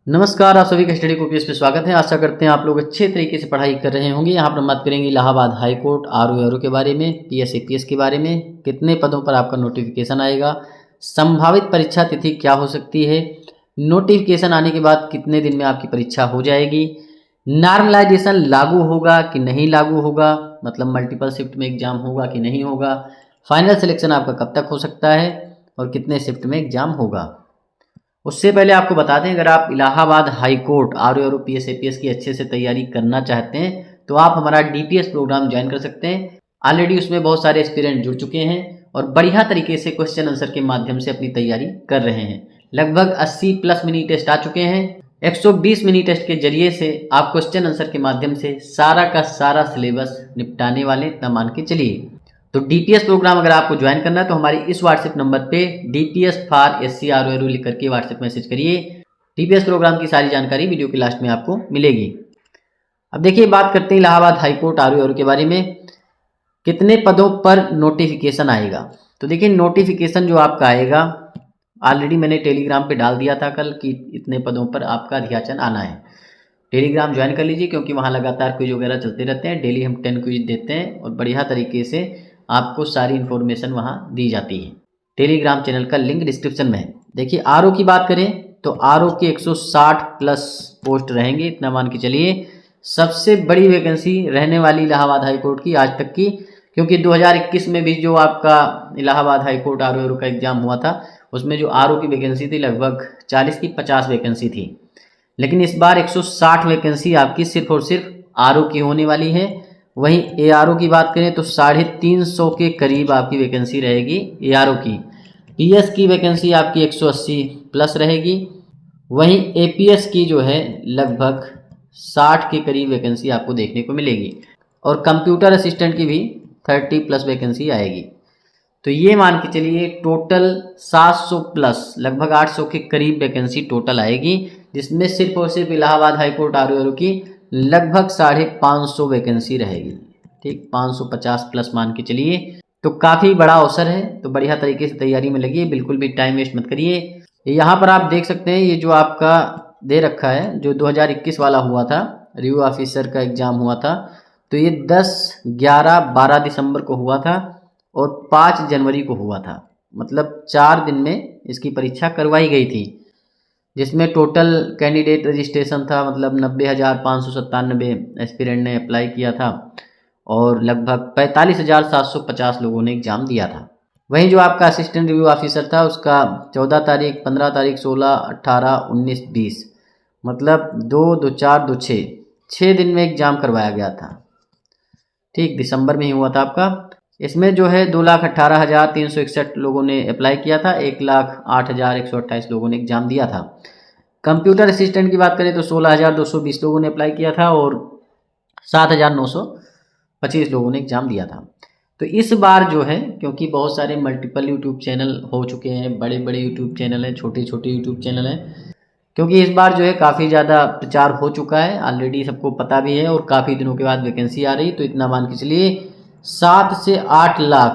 नमस्कार, आप सभी का स्टडी कॉपीज पे स्वागत है। आशा करते हैं आप लोग अच्छे तरीके से पढ़ाई कर रहे होंगे। यहाँ पर हम बात करेंगे इलाहाबाद हाई कोर्ट आरओ के बारे में, पीएस एपीएस के बारे में, कितने पदों पर आपका नोटिफिकेशन आएगा, संभावित परीक्षा तिथि क्या हो सकती है, नोटिफिकेशन आने के बाद कितने दिन में आपकी परीक्षा हो जाएगी, नॉर्मलाइजेशन लागू होगा कि नहीं लागू होगा, मतलब मल्टीपल शिफ्ट में एग्जाम होगा कि नहीं होगा, फाइनल सिलेक्शन आपका कब तक हो सकता है और कितने शिफ्ट में एग्जाम होगा। उससे पहले आपको बता दें, अगर आप Allahabad high court RO PS APS की अच्छे से तैयारी करना चाहते हैं तो आप हमारा डीपीएस प्रोग्राम ज्वाइन कर सकते हैं। ऑलरेडी उसमें बहुत सारे एस्पिरेंट जुड़ चुके हैं और बढ़िया तरीके से क्वेश्चन आंसर के माध्यम से अपनी तैयारी कर रहे हैं। लगभग 80+ मिनी टेस्ट आ चुके हैं। 120 मिनी टेस्ट के जरिए से आप क्वेश्चन आंसर के माध्यम से सारा का सारा सिलेबस निपटाने वाले, इतना मान के चलिए। तो डीपीएस प्रोग्राम अगर आपको ज्वाइन करना है तो हमारी इस व्हाट्सएप नंबर पे डीपीएस फॉर एससी आरओ लिख करके व्हाट्सएप मैसेज करिए। डीपीएस प्रोग्राम की सारी जानकारी वीडियो के लास्ट में आपको मिलेगी। अब देखिए, बात करते हैं इलाहाबाद हाई कोर्ट आरओ के बारे में। कितने पदों पर नोटिफिकेशन आएगा? तो देखिए, नोटिफिकेशन जो आपका आएगा, ऑलरेडी मैंने टेलीग्राम पे डाल दिया था कल कि इतने पदों पर आपका अध्याचन आना है। टेलीग्राम ज्वाइन कर लीजिए क्योंकि वहाँ लगातार क्विज वगैरह चलते रहते हैं। डेली हम 10 क्विज देते हैं और बढ़िया तरीके से आपको सारी इन्फॉर्मेशन वहाँ दी जाती है। टेलीग्राम चैनल का लिंक डिस्क्रिप्शन में है। देखिए, आरओ की बात करें तो आरओ के 160+ पोस्ट रहेंगे, इतना मान के चलिए। सबसे बड़ी वैकेंसी रहने वाली इलाहाबाद हाई कोर्ट की आज तक की, क्योंकि 2021 में भी जो आपका इलाहाबाद हाई कोर्ट आरओ का एग्जाम हुआ था उसमें जो आरओ की वैकेंसी थी लगभग 40 की 50 वैकेंसी थी। लेकिन इस बार 160 वैकेंसी आपकी सिर्फ और सिर्फ आरओ की होने वाली है। वहीं एआरओ की बात करें तो 350 के करीब आपकी वैकेंसी रहेगी एआरओ की। पीएस की वैकेंसी आपकी 180+ रहेगी। वहीं एपीएस की जो है लगभग 60 के करीब वैकेंसी आपको देखने को मिलेगी और कंप्यूटर असिस्टेंट की भी 30+ वैकेंसी आएगी। तो ये मान के चलिए टोटल 700+, लगभग 800 के करीब वैकेंसी टोटल आएगी, जिसमें सिर्फ और सिर्फ इलाहाबाद हाई कोर्ट आरओ की लगभग 550 वैकेंसी रहेगी। ठीक, 550+ मान के चलिए। तो काफ़ी बड़ा अवसर है, तो बढ़िया तरीके से तैयारी में लगिए, बिल्कुल भी टाइम वेस्ट मत करिए। यहाँ पर आप देख सकते हैं, ये जो आपका दे रखा है, जो 2021 वाला हुआ था, रिव्यू ऑफिसर का एग्ज़ाम हुआ था, तो ये 10, 11, 12 दिसंबर को हुआ था और 5 जनवरी को हुआ था। मतलब 4 दिन में इसकी परीक्षा करवाई गई थी, जिसमें टोटल कैंडिडेट रजिस्ट्रेशन था मतलब 90,597 एस्पिरेंट ने अप्लाई किया था और लगभग 45,750 लोगों ने एग्ज़ाम दिया था। वहीं जो आपका असिस्टेंट रिव्यू ऑफिसर था उसका 14 तारीख, 15 तारीख, 16, 18, 19, 20, मतलब 2, 2, 4, 2, 6 दिन में एग्ज़ाम करवाया गया था। ठीक, दिसंबर में ही हुआ था आपका। इसमें जो है 2,18,361 लोगों ने अप्लाई किया था, 1,08,128 लोगों ने एग्ज़ाम दिया था। कंप्यूटर असिस्टेंट की बात करें तो 16,220 लोगों ने अप्लाई किया था और 7,925 लोगों ने एग्ज़ाम दिया था। तो इस बार जो है, क्योंकि बहुत सारे मल्टीपल यूट्यूब चैनल हो चुके हैं, बड़े बड़े यूट्यूब चैनल हैं, छोटे छोटे यूट्यूब चैनल हैं, क्योंकि इस बार जो है काफ़ी ज़्यादा प्रचार हो चुका है, ऑलरेडी सबको पता भी है और काफ़ी दिनों के बाद वैकेंसी आ रही, तो इतना मान के चलिए 7 से 8 लाख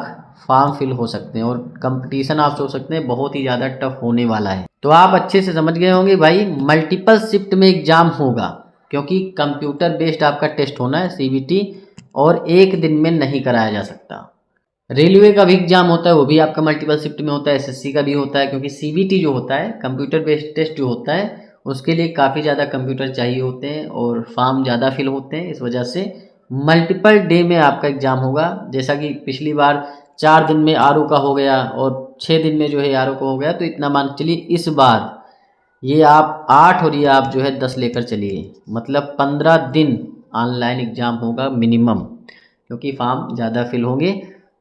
फॉर्म फिल हो सकते हैं और कंपटीशन आप सोच सकते हैं बहुत ही ज़्यादा टफ होने वाला है। तो आप अच्छे से समझ गए होंगे भाई, मल्टीपल शिफ्ट में एग्जाम होगा क्योंकि कंप्यूटर बेस्ड आपका टेस्ट होना है सीबीटी, और एक दिन में नहीं कराया जा सकता। रेलवे का भी एग्जाम होता है, वो भी आपका मल्टीपल शिफ्ट में होता है। एसएससी का भी होता है, क्योंकि सीबीटी जो होता है कंप्यूटर बेस्ड टेस्ट जो होता है उसके लिए काफ़ी ज़्यादा कंप्यूटर चाहिए होते हैं और फॉर्म ज़्यादा फिल होते हैं। इस वजह से मल्टीपल डे में आपका एग्ज़ाम होगा। जैसा कि पिछली बार 4 दिन में आरओ का हो गया और 6 दिन में जो है आरओ का हो गया, तो इतना मान के चलिए इस बार ये आप 8 और ये आप जो है 10 लेकर चलिए, मतलब 15 दिन ऑनलाइन एग्ज़ाम होगा मिनिमम, क्योंकि फॉर्म ज़्यादा फिल होंगे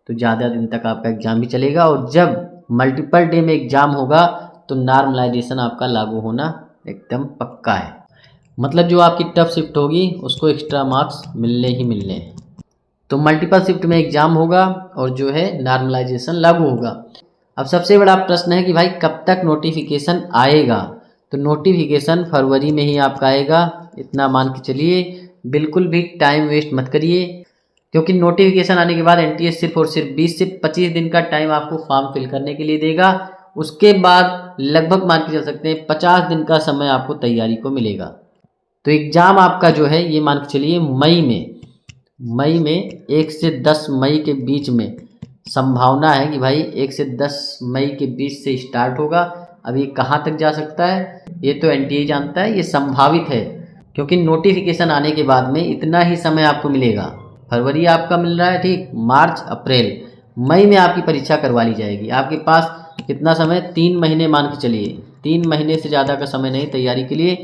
तो ज़्यादा दिन तक आपका एग्ज़ाम भी चलेगा। और जब मल्टीपल डे में एग्ज़ाम होगा तो नॉर्मलाइजेशन आपका लागू होना एकदम पक्का है, मतलब जो आपकी टफ शिफ्ट होगी उसको एक्स्ट्रा मार्क्स मिलने ही मिलने हैं। तो मल्टीपल शिफ्ट में एग्ज़ाम होगा और जो है नॉर्मलाइजेशन लागू होगा। अब सबसे बड़ा प्रश्न है कि भाई कब तक नोटिफिकेशन आएगा? तो नोटिफिकेशन फरवरी में ही आपका आएगा, इतना मान के चलिए। बिल्कुल भी टाइम वेस्ट मत करिए, क्योंकि नोटिफिकेशन आने के बाद एनटीए सिर्फ और सिर्फ 20 से 25 दिन का टाइम आपको फॉर्म फिल करने के लिए देगा। उसके बाद लगभग मान के चल सकते हैं 50 दिन का समय आपको तैयारी को मिलेगा। तो एग्ज़ाम आपका जो है ये मान के चलिए मई में 1 से 10 मई के बीच में संभावना है कि भाई 1 से 10 मई के बीच से स्टार्ट होगा। अब ये कहाँ तक जा सकता है ये तो एनटीए जानता है, ये संभावित है क्योंकि नोटिफिकेशन आने के बाद में इतना ही समय आपको मिलेगा। फरवरी आपका मिल रहा है, ठीक, मार्च अप्रैल मई में आपकी परीक्षा करवा ली जाएगी। आपके पास कितना समय, 3 महीने मान के चलिए, 3 महीने से ज़्यादा का समय नहीं तैयारी के लिए,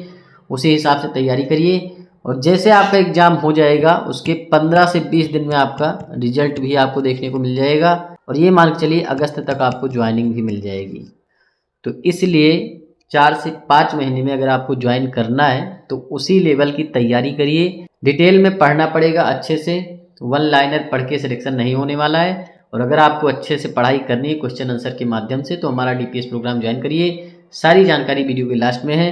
उसी हिसाब से तैयारी करिए। और जैसे आपका एग्ज़ाम हो जाएगा उसके 15 से 20 दिन में आपका रिजल्ट भी आपको देखने को मिल जाएगा और ये मान के चलिए अगस्त तक आपको ज्वाइनिंग भी मिल जाएगी। तो इसलिए 4 से 5 महीने में अगर आपको ज्वाइन करना है तो उसी लेवल की तैयारी करिए। डिटेल में पढ़ना पड़ेगा अच्छे से, वन लाइनर पढ़ के सिलेक्शन नहीं होने वाला है। और अगर आपको अच्छे से पढ़ाई करनी है क्वेश्चन आंसर के माध्यम से तो हमारा डीपीएस प्रोग्राम ज्वाइन करिए। सारी जानकारी वीडियो के लास्ट में है।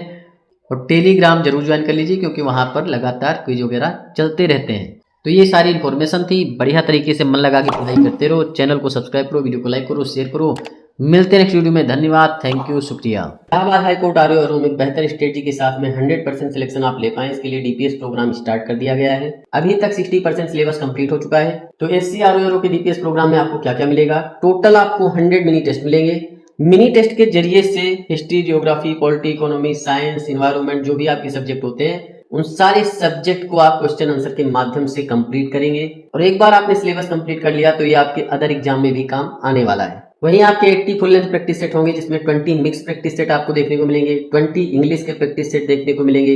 और टेलीग्राम जरूर ज्वाइन कर लीजिए क्योंकि वहाँ पर लगातार क्विज वगैरह चलते रहते हैं। तो ये सारी इन्फॉर्मेशन थी, बढ़िया तरीके से मन लगा के पढ़ाई करते रहो। चैनल को सब्सक्राइब करो, वीडियो को लाइक करो, शेयर करो। मिलते हैं नेक्स्ट वीडियो में। धन्यवाद, थैंक यू, शुक्रिया। इलाहाबाद हाईकोर्ट आरओ में बेहतर स्ट्रेटजी के साथ में 100% सिलेक्शन आप ले पाएं, इसके लिए डीपीएस प्रोग्राम स्टार्ट कर दिया गया है। अभी तक 60% सिलेबस कंप्लीट हो चुका है। तो एससी आरओ के डीपीएस प्रोग्राम में आपको क्या क्या मिलेगा, टोटल आपको 100 मिनी टेस्ट मिलेंगे। मिनी टेस्ट के जरिए से history, geography, polity, economy, science, environment, जो भी आपके सब्जेक्ट होते हैं उन सारे सब्जेक्ट को आप क्वेश्चन आंसर के माध्यम से कंप्लीट करेंगे। और एक बार आपने सिलेबस कंप्लीट कर लिया तो ये आपके अदर एग्जाम में भी काम आने वाला है। वहीं आपके 80 फुल लेंथ प्रैक्टिस सेट होंगे जिसमें 20 मिक्स प्रैक्टिस सेट आपको देखने को मिलेंगे, 20 इंग्लिश के प्रैक्टिस सेट देखने को मिलेंगे,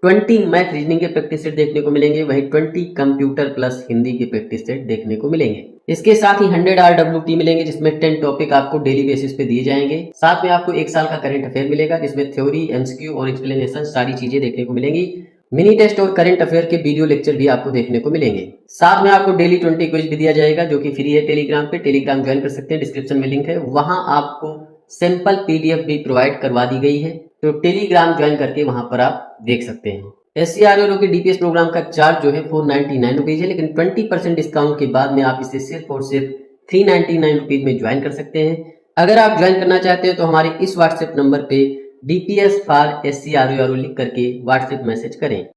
20 मैथ रीजनिंग के प्रैक्टिस सेट देखने को मिलेंगे, वहीं 20 कंप्यूटर प्लस हिंदी के प्रैक्टिस सेट देखने को मिलेंगे। इसके साथ ही 100 RWT मिलेंगे जिसमें 10 टॉपिक आपको डेली बेसिस पे दिए जाएंगे। साथ में आपको 1 साल का करंट अफेयर मिलेगा जिसमें थ्योरी, एमसीक्यू और एक्सप्लेनेशन सारी चीजें देखने को मिलेंगी। मिनी टेस्ट और करंट अफेयर के वीडियो लेक्चर भी आपको देखने को मिलेंगे। साथ में आपको डेली 20 क्विज भी दिया जाएगा जो कि फ्री है टेलीग्राम पे। टेलीग्राम ज्वाइन कर सकते हैं, डिस्क्रिप्शन में लिंक है, वहां आपको सैंपल पीडीएफ भी प्रोवाइड करवा दी गई है। तो टेलीग्राम ज्वाइन करके वहां पर आप देख सकते हैं। एससीआरओ के डीपीएस प्रोग्राम का चार्ज जो है 499 रुपीज है, लेकिन 20% डिस्काउंट के बाद में आप इसे सिर्फ और सिर्फ 399 रुपीज में ज्वाइन कर सकते हैं। अगर आप ज्वाइन करना चाहते हो तो हमारे इस व्हाट्सएप नंबर पे DPS फॉर SCRO लिख करके व्हाट्सएप मैसेज करें।